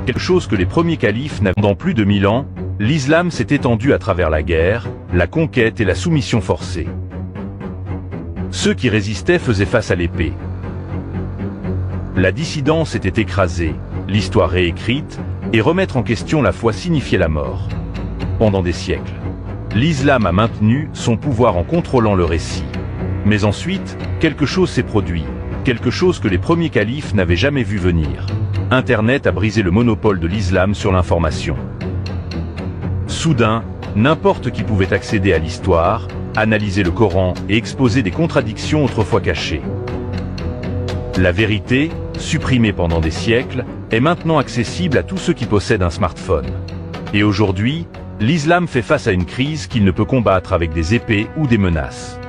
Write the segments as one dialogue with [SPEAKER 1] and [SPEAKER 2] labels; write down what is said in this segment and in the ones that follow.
[SPEAKER 1] quelque chose que les premiers califes n'avaient. Pendant plus de 1000 ans, l'islam s'est étendu à travers la guerre, la conquête et la soumission forcée. Ceux qui résistaient faisaient face à l'épée. La dissidence était écrasée, l'histoire réécrite, et remettre en question la foi signifiait la mort. Pendant des siècles, l'islam a maintenu son pouvoir en contrôlant le récit. Mais ensuite, quelque chose s'est produit, quelque chose que les premiers califes n'avaient jamais vu venir. Internet a brisé le monopole de l'islam sur l'information. Soudain, n'importe qui pouvait accéder à l'histoire, analyser le Coran et exposer des contradictions autrefois cachées. La vérité, supprimée pendant des siècles, est maintenant accessible à tous ceux qui possèdent un smartphone. Et aujourd'hui, l'islam fait face à une crise qu'il ne peut combattre avec des épées ou des menaces.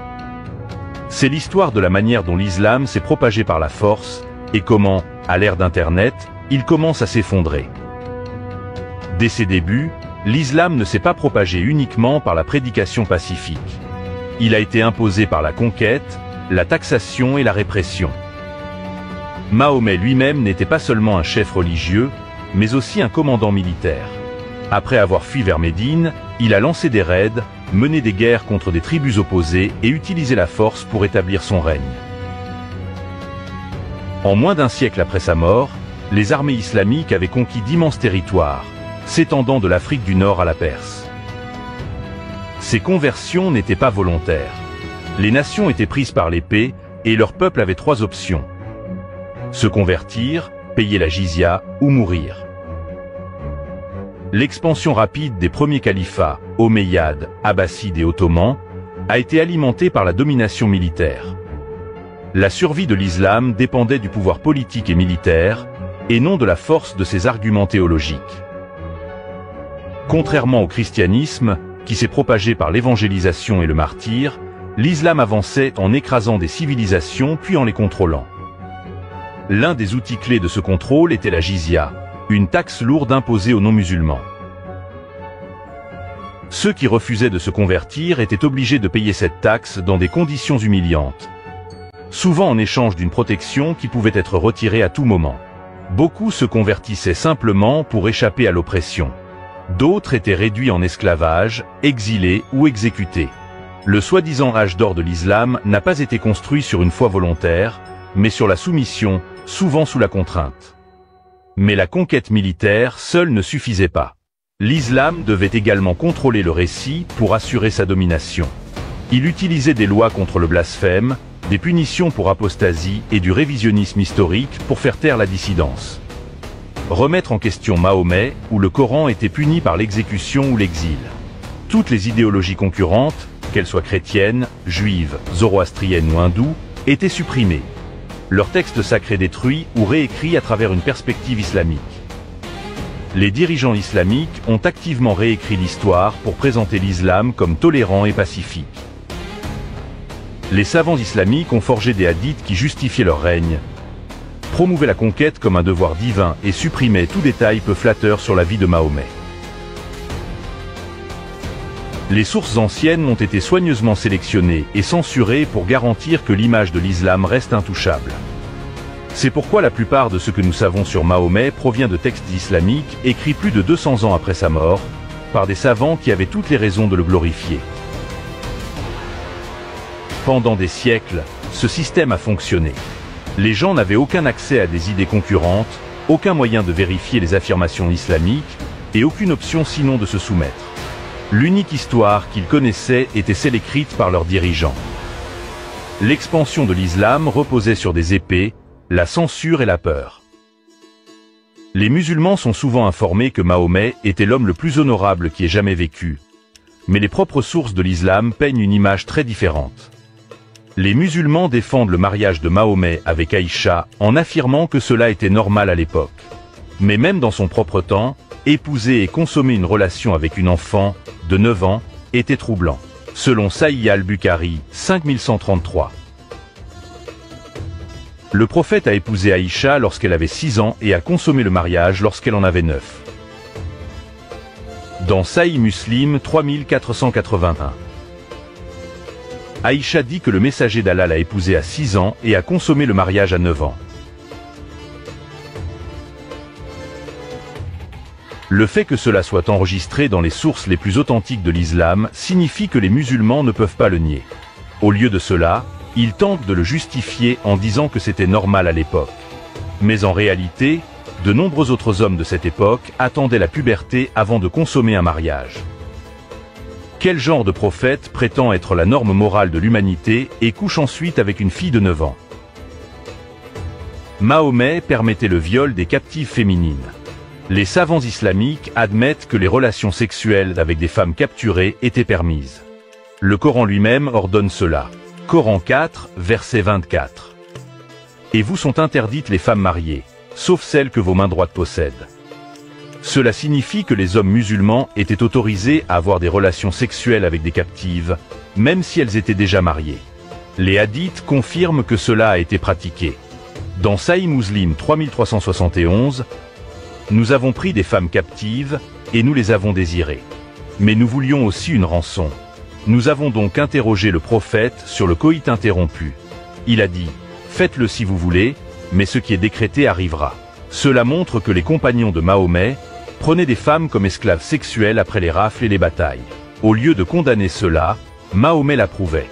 [SPEAKER 1] C'est l'histoire de la manière dont l'islam s'est propagé par la force, et comment, à l'ère d'Internet, il commence à s'effondrer. Dès ses débuts, l'islam ne s'est pas propagé uniquement par la prédication pacifique. Il a été imposé par la conquête, la taxation et la répression. Mahomet lui-même n'était pas seulement un chef religieux, mais aussi un commandant militaire. Après avoir fui vers Médine, il a lancé des raids, mené des guerres contre des tribus opposées et utilisé la force pour établir son règne. En moins d'un siècle après sa mort, les armées islamiques avaient conquis d'immenses territoires, s'étendant de l'Afrique du Nord à la Perse. Ces conversions n'étaient pas volontaires. Les nations étaient prises par l'épée et leur peuple avait 3 options. Se convertir, payer la jizya ou mourir. L'expansion rapide des premiers califats, Omeyyades, Abbassides et Ottomans, a été alimentée par la domination militaire. La survie de l'islam dépendait du pouvoir politique et militaire, et non de la force de ses arguments théologiques. Contrairement au christianisme, qui s'est propagé par l'évangélisation et le martyre, l'islam avançait en écrasant des civilisations puis en les contrôlant. L'un des outils clés de ce contrôle était la jizya, une taxe lourde imposée aux non-musulmans. Ceux qui refusaient de se convertir étaient obligés de payer cette taxe dans des conditions humiliantes, souvent en échange d'une protection qui pouvait être retirée à tout moment. Beaucoup se convertissaient simplement pour échapper à l'oppression. D'autres étaient réduits en esclavage, exilés ou exécutés. Le soi-disant âge d'or de l'islam n'a pas été construit sur une foi volontaire, mais sur la soumission, souvent sous la contrainte. Mais la conquête militaire seule ne suffisait pas. L'islam devait également contrôler le récit pour assurer sa domination. Il utilisait des lois contre le blasphème, des punitions pour apostasie et du révisionnisme historique pour faire taire la dissidence. Remettre en question Mahomet ou le Coran était puni par l'exécution ou l'exil. Toutes les idéologies concurrentes, qu'elles soient chrétiennes, juives, zoroastriennes ou hindoues, étaient supprimées. Leurs textes sacrés détruits ou réécrits à travers une perspective islamique. Les dirigeants islamiques ont activement réécrit l'histoire pour présenter l'islam comme tolérant et pacifique. Les savants islamiques ont forgé des hadiths qui justifiaient leur règne, promouvaient la conquête comme un devoir divin et supprimaient tout détail peu flatteur sur la vie de Mahomet. Les sources anciennes ont été soigneusement sélectionnées et censurées pour garantir que l'image de l'islam reste intouchable. C'est pourquoi la plupart de ce que nous savons sur Mahomet provient de textes islamiques écrits plus de 200 ans après sa mort, par des savants qui avaient toutes les raisons de le glorifier. Pendant des siècles, ce système a fonctionné. Les gens n'avaient aucun accès à des idées concurrentes, aucun moyen de vérifier les affirmations islamiques, et aucune option sinon de se soumettre. L'unique histoire qu'ils connaissaient était celle écrite par leurs dirigeants. L'expansion de l'islam reposait sur des épées, la censure et la peur. Les musulmans sont souvent informés que Mahomet était l'homme le plus honorable qui ait jamais vécu. Mais les propres sources de l'islam peignent une image très différente. Les musulmans défendent le mariage de Mahomet avec Aïcha en affirmant que cela était normal à l'époque. Mais même dans son propre temps, épouser et consommer une relation avec une enfant de 9 ans était troublant. Selon Sahih al-Bukhari, 5133. Le prophète a épousé Aïcha lorsqu'elle avait 6 ans et a consommé le mariage lorsqu'elle en avait 9. Dans Sahih Muslim 3481. Aïcha dit que le messager d'Allah l'a épousée à 6 ans et a consommé le mariage à 9 ans. Le fait que cela soit enregistré dans les sources les plus authentiques de l'islam signifie que les musulmans ne peuvent pas le nier. Au lieu de cela, ils tentent de le justifier en disant que c'était normal à l'époque. Mais en réalité, de nombreux autres hommes de cette époque attendaient la puberté avant de consommer un mariage. Quel genre de prophète prétend être la norme morale de l'humanité et couche ensuite avec une fille de 9 ans? Mahomet permettait le viol des captives féminines. Les savants islamiques admettent que les relations sexuelles avec des femmes capturées étaient permises. Le Coran lui-même ordonne cela. Coran 4, verset 24. Et vous sont interdites les femmes mariées, sauf celles que vos mains droites possèdent. Cela signifie que les hommes musulmans étaient autorisés à avoir des relations sexuelles avec des captives, même si elles étaient déjà mariées. Les hadiths confirment que cela a été pratiqué. Dans Sahih Muslim 3371, nous avons pris des femmes captives et nous les avons désirées. Mais nous voulions aussi une rançon. Nous avons donc interrogé le prophète sur le coït interrompu. Il a dit, faites-le si vous voulez, mais ce qui est décrété arrivera. Cela montre que les compagnons de Mahomet prenaient des femmes comme esclaves sexuelles après les rafles et les batailles. Au lieu de condamner cela, Mahomet l'approuvait.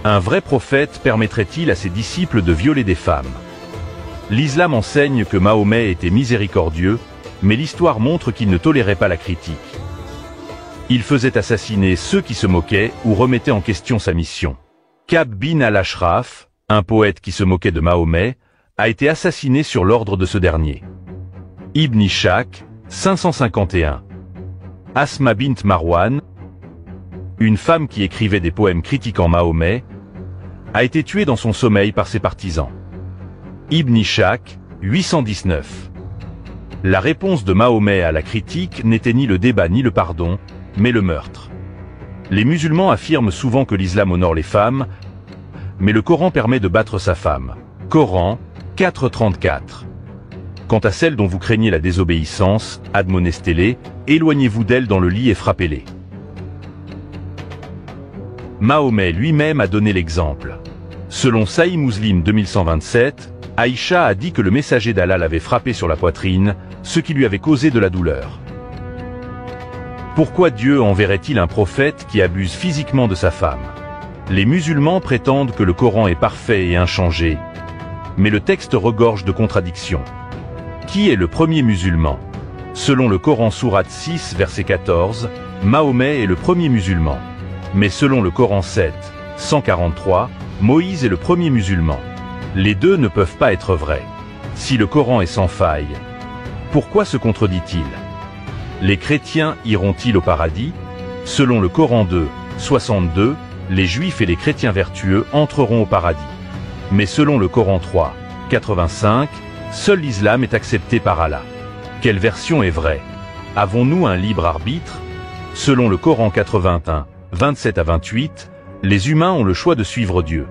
[SPEAKER 1] Un vrai prophète permettrait-il à ses disciples de violer des femmes? L'islam enseigne que Mahomet était miséricordieux, mais l'histoire montre qu'il ne tolérait pas la critique. Il faisait assassiner ceux qui se moquaient ou remettaient en question sa mission. Ka'b bin al-Ashraf, un poète qui se moquait de Mahomet, a été assassiné sur l'ordre de ce dernier. Ibn Ishaq, 551. Asma bint Marwan, une femme qui écrivait des poèmes critiquant Mahomet, a été tuée dans son sommeil par ses partisans. Ibn Ishaq, 819. La réponse de Mahomet à la critique n'était ni le débat ni le pardon, mais le meurtre. Les musulmans affirment souvent que l'islam honore les femmes, mais le Coran permet de battre sa femme. Coran 4.34. Quant à celles dont vous craignez la désobéissance, admonestez-les, éloignez-vous d'elles dans le lit et frappez-les. Mahomet lui-même a donné l'exemple. Selon Sahih Muslim 2127, Aïcha a dit que le messager d'Allah l'avait frappé sur la poitrine, ce qui lui avait causé de la douleur. Pourquoi Dieu enverrait-il un prophète qui abuse physiquement de sa femme? Les musulmans prétendent que le Coran est parfait et inchangé, mais le texte regorge de contradictions. Qui est le premier musulman? Selon le Coran sourate 6 verset 14, Mahomet est le premier musulman. Mais selon le Coran 7, 143, Moïse est le premier musulman. Les deux ne peuvent pas être vrais. Si le Coran est sans faille, pourquoi se contredit-il? Les chrétiens iront-ils au paradis? Selon le Coran 2, 62, les juifs et les chrétiens vertueux entreront au paradis. Mais selon le Coran 3, 85, seul l'islam est accepté par Allah. Quelle version est vraie? Avons-nous un libre arbitre? Selon le Coran 81, 27 à 28, les humains ont le choix de suivre Dieu.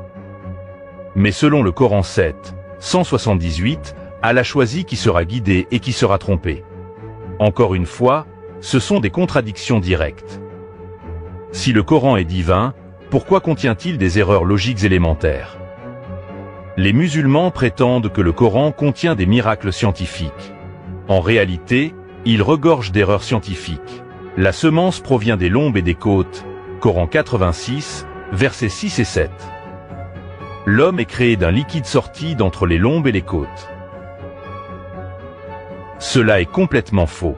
[SPEAKER 1] Mais selon le Coran 7, 178, Allah choisit qui sera guidé et qui sera trompé. Encore une fois, ce sont des contradictions directes. Si le Coran est divin, pourquoi contient-il des erreurs logiques élémentaires? Les musulmans prétendent que le Coran contient des miracles scientifiques. En réalité, il regorge d'erreurs scientifiques. La semence provient des lombes et des côtes. Coran 86, versets 6 et 7. L'homme est créé d'un liquide sorti d'entre les lombes et les côtes. Cela est complètement faux.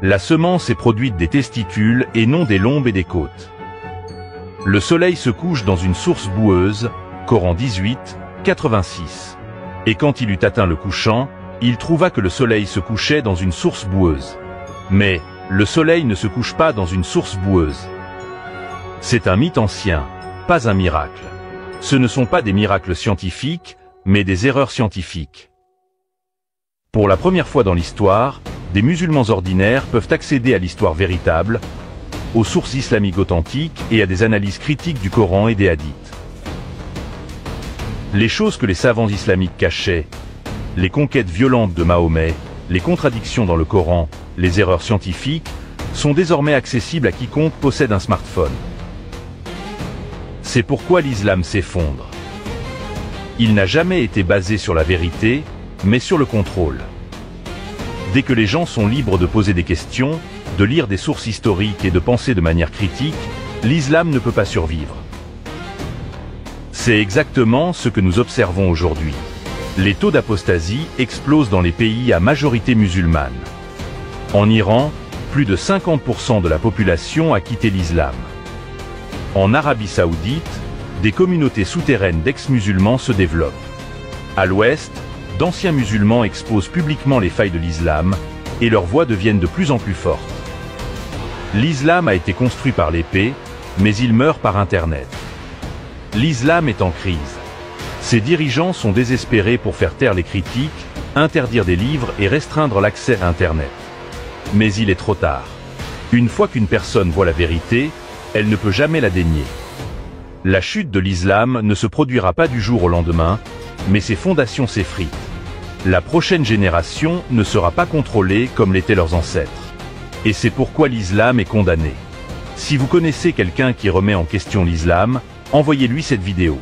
[SPEAKER 1] La semence est produite des testicules et non des lombes et des côtes. Le soleil se couche dans une source boueuse, Coran 18, 86. Et quand il eut atteint le couchant, il trouva que le soleil se couchait dans une source boueuse. Mais, le soleil ne se couche pas dans une source boueuse. C'est un mythe ancien, pas un miracle. Ce ne sont pas des miracles scientifiques, mais des erreurs scientifiques. Pour la première fois dans l'histoire, des musulmans ordinaires peuvent accéder à l'histoire véritable, aux sources islamiques authentiques et à des analyses critiques du Coran et des hadiths. Les choses que les savants islamiques cachaient, les conquêtes violentes de Mahomet, les contradictions dans le Coran, les erreurs scientifiques, sont désormais accessibles à quiconque possède un smartphone. C'est pourquoi l'islam s'effondre. Il n'a jamais été basé sur la vérité, mais sur le contrôle. Dès que les gens sont libres de poser des questions, de lire des sources historiques et de penser de manière critique, l'islam ne peut pas survivre. C'est exactement ce que nous observons aujourd'hui. Les taux d'apostasie explosent dans les pays à majorité musulmane. En Iran, plus de 50% de la population a quitté l'islam. En Arabie Saoudite, des communautés souterraines d'ex-musulmans se développent. À l'ouest, d'anciens musulmans exposent publiquement les failles de l'islam et leurs voix deviennent de plus en plus fortes. L'islam a été construit par l'épée, mais il meurt par Internet. L'islam est en crise. Ses dirigeants sont désespérés pour faire taire les critiques, interdire des livres et restreindre l'accès à Internet. Mais il est trop tard. Une fois qu'une personne voit la vérité, elle ne peut jamais la dénier. La chute de l'islam ne se produira pas du jour au lendemain, mais ses fondations s'effritent. La prochaine génération ne sera pas contrôlée comme l'étaient leurs ancêtres. Et c'est pourquoi l'islam est condamné. Si vous connaissez quelqu'un qui remet en question l'islam, envoyez-lui cette vidéo.